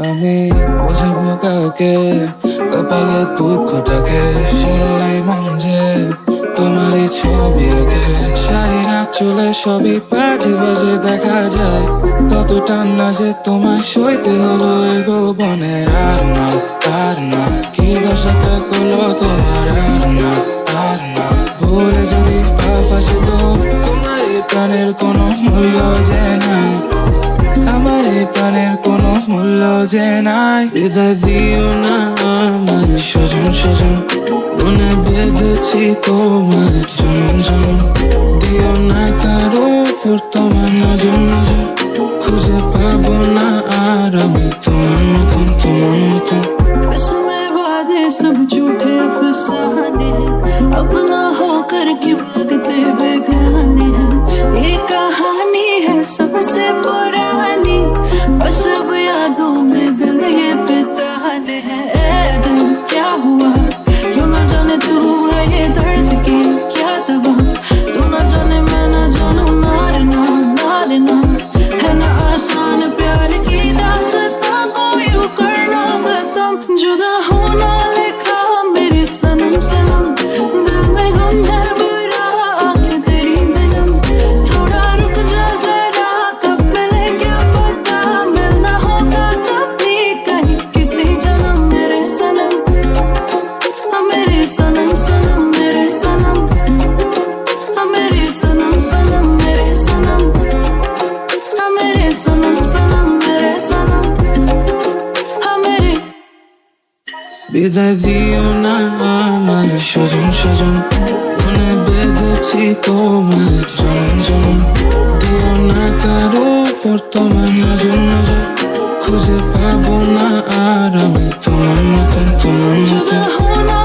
আমি বোঝাবো কাউকে কপালে দুঃখটাকে, সরলাই মন যে তোমারই ছবি আঁকে। শাড়িরা চলে সবই বাজে বাজে দেখা যায়, কত টান্না যে তোমার সইতে হলো এই ভুবনের। আর না কি দশাটা করলো তোমার, আর না ভুলে যদি পা ফাঁসে তো তোমার এই প্রাণের কোনো মূল্য যে নাই, আমার এই প্রাণের কোনো মূল্য যে নাই। হৃদয় দিও না আমার সজন সজন, মনে বেঁধেছি তোমার জনম জনম। দিও না কারো উপর তোমার নজর নজর, খুঁজে পাবো না আর আমি তোমার মতন তোমার মতন। कसमें वादे सब झूठे अफसाने हैं, अपना होकर क्यों लगते बेगाने हैं। ये कहानी है सबसे पुरानी, बस अब यादों में दिल ये बिताने हैं। ए दिल क्या हुआ, क्यों ना जाने तू है ये दर्द की क्या दवा। तू ना जाने मैं ना जानू, नार ना है ना आसान प्यार की दास्तां को यूं करना खत्म। जुदा होना लिखा मेरे सनम सनम, दिल में गम है बुरा आंखें तेरी बिनम। थोड़ा रुक जा जरा, कब मिले क्या पता, मिलना होगा कभी कहीं किसी जन्म। मेरे सनम मेरे सनम सनम मेरे सनम, मेरे सनम सनम मेरे सनम, मेरे सनम सनम मेरे सनम, मेरे। বিদায় দিও না আমার সজন সজন, মনে বেঁধেছি তোমার জনম জনম। দিও না কারো উপর তোমার নজর নজর, খুঁজে পাবো না আর আমি তোমার মতন তোমার মতন। जुदा होना